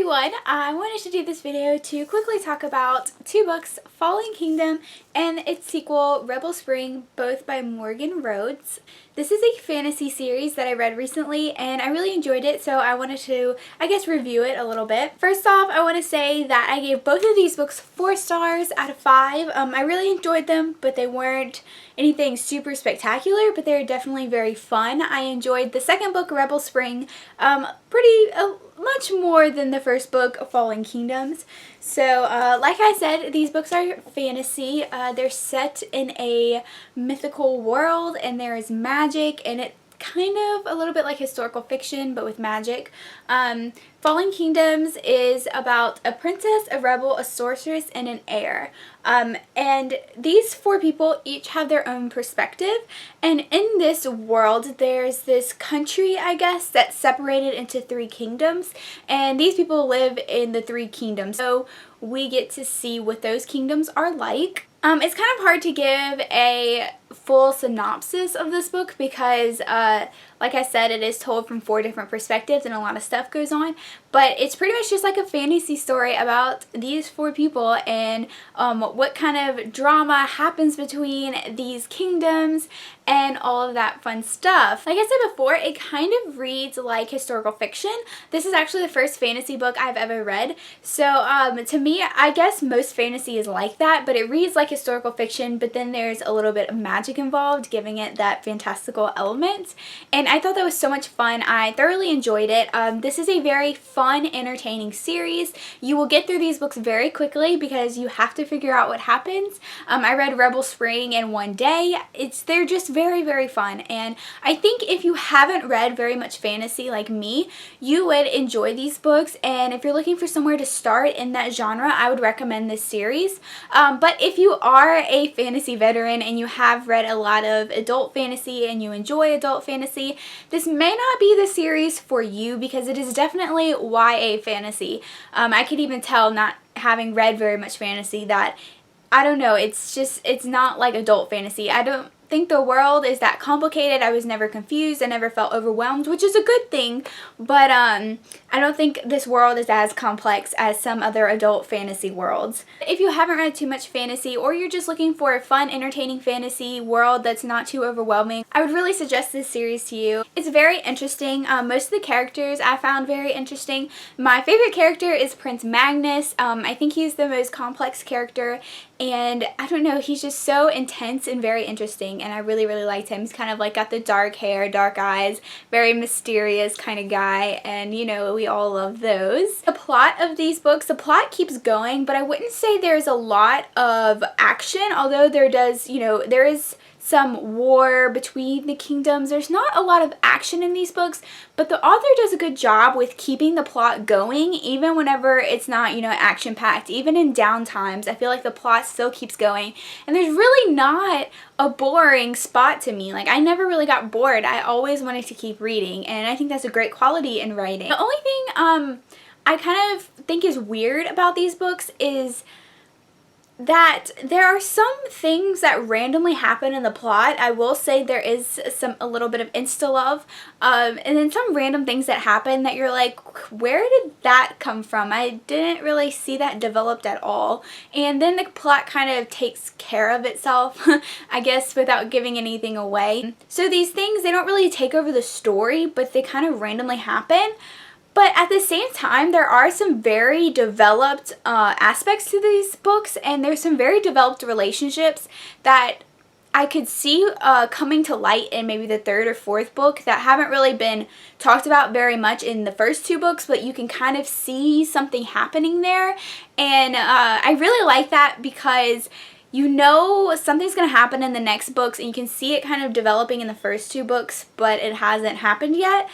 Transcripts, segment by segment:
everyone, I wanted to do this video to quickly talk about two books, Fallen Kingdom and its sequel, Rebel Spring, both by Morgan Rhodes. This is a fantasy series that I read recently and I really enjoyed it, so I wanted to, review it a little bit. First off, I want to say that I gave both of these books 4 stars out of 5. I really enjoyed them, but they weren't anything super spectacular, but they were definitely very fun. I enjoyed the second book, Rebel Spring, much more than the first book, Fallen Kingdoms. So, like I said, these books are fantasy. They're set in a mythical world, and there is magic, and it kind of a little bit like historical fiction, but with magic. Fallen Kingdoms is about a princess, a rebel, a sorceress, and an heir. And these 4 people each have their own perspective. And in this world, there's this country, I guess, that's separated into 3 kingdoms. And these people live in the 3 kingdoms. So we get to see what those kingdoms are like. It's kind of hard to give a full synopsis of this book because, like I said, it is told from 4 different perspectives and a lot of stuff goes on. But it's pretty much just like a fantasy story about these 4 people and what kind of drama happens between these kingdoms and all of that fun stuff. Like I said before, it kind of reads like historical fiction. This is actually the first fantasy book I've ever read. So to me, I guess most fantasy is like that, but it reads like historical fiction, but then there's a little bit of magic involved, giving it that fantastical element. And I thought that was so much fun. I thoroughly enjoyed it. This is a very fun, entertaining series. You will get through these books very quickly because you have to figure out what happens. I read Rebel Spring in one day. They're just very, very fun. And I think if you haven't read very much fantasy like me, you would enjoy these books. And if you're looking for somewhere to start in that genre, I would recommend this series. But if you are a fantasy veteran and you have read a lot of adult fantasy and you enjoy adult fantasy, this may not be the series for you because it is definitely YA fantasy. I could even tell, not having read very much fantasy, that I don't know, it's not like adult fantasy. I don't think the world is that complicated. I was never confused. I never felt overwhelmed, which is a good thing, but I don't think this world is as complex as some other adult fantasy worlds. If you haven't read too much fantasy, or you're just looking for a fun, entertaining fantasy world that's not too overwhelming, I would really suggest this series to you. It's very interesting. Most of the characters I found very interesting. My favorite character is Prince Magnus. I think he's the most complex character, and I don't know, he's just so intense and very interesting, and I really, really liked him. He's kind of like got the dark hair, dark eyes, very mysterious kind of guy, and you know, we all love those. The plot of these books, the plot keeps going, but I wouldn't say there's a lot of action, although there is some war between the kingdoms. There's not a lot of action in these books, but the author does a good job with keeping the plot going, even whenever it's not, action-packed. Even in down times, I feel like the plot still keeps going, and there's really not a boring spot to me. Like, I never really got bored. I always wanted to keep reading, and I think that's a great quality in writing. The only thing I kind of think is weird about these books is that there are some things that randomly happen in the plot. I will say there is a little bit of insta-love, and then some random things that happen that you're like, where did that come from? I didn't really see that developed at all. And then the plot kind of takes care of itself, I guess, without giving anything away. So these things, they don't really take over the story, but they kind of randomly happen. But at the same time, there are some very developed aspects to these books, and there's some very developed relationships that I could see coming to light in maybe the 3rd or 4th book that haven't really been talked about very much in the first 2 books, but you can kind of see something happening there. And I really like that because you know something's going to happen in the next books, and you can see it kind of developing in the first 2 books, but it hasn't happened yet.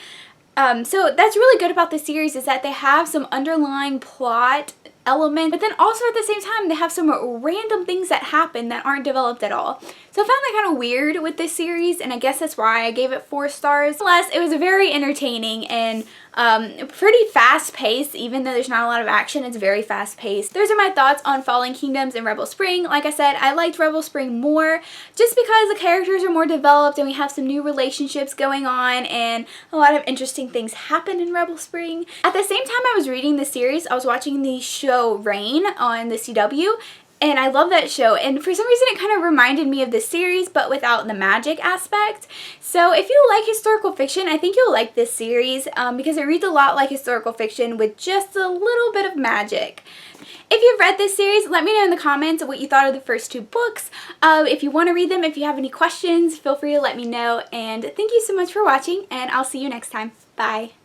So that's really good about this series, is that they have some underlying plot element, but then also at the same time they have some random things that happen that aren't developed at all. So So I found that kind of weird with this series, and I guess that's why I gave it 4 stars. Plus, it was very entertaining and pretty fast-paced. Even though there's not a lot of action, it's very fast-paced. Those are my thoughts on Falling Kingdoms and Rebel Spring. Like I said, I liked Rebel Spring more just because the characters are more developed and we have some new relationships going on and a lot of interesting things happen in Rebel Spring. At the same time I was reading the series, I was watching the show Reign on the CW, and I love that show, and for some reason it kind of reminded me of this series but without the magic aspect. So if you like historical fiction, I think you'll like this series because it reads a lot like historical fiction with just a little bit of magic. If you've read this series, let me know in the comments what you thought of the first 2 books. If you want to read them, if you have any questions, feel free to let me know, and thank you so much for watching, and I'll see you next time. Bye!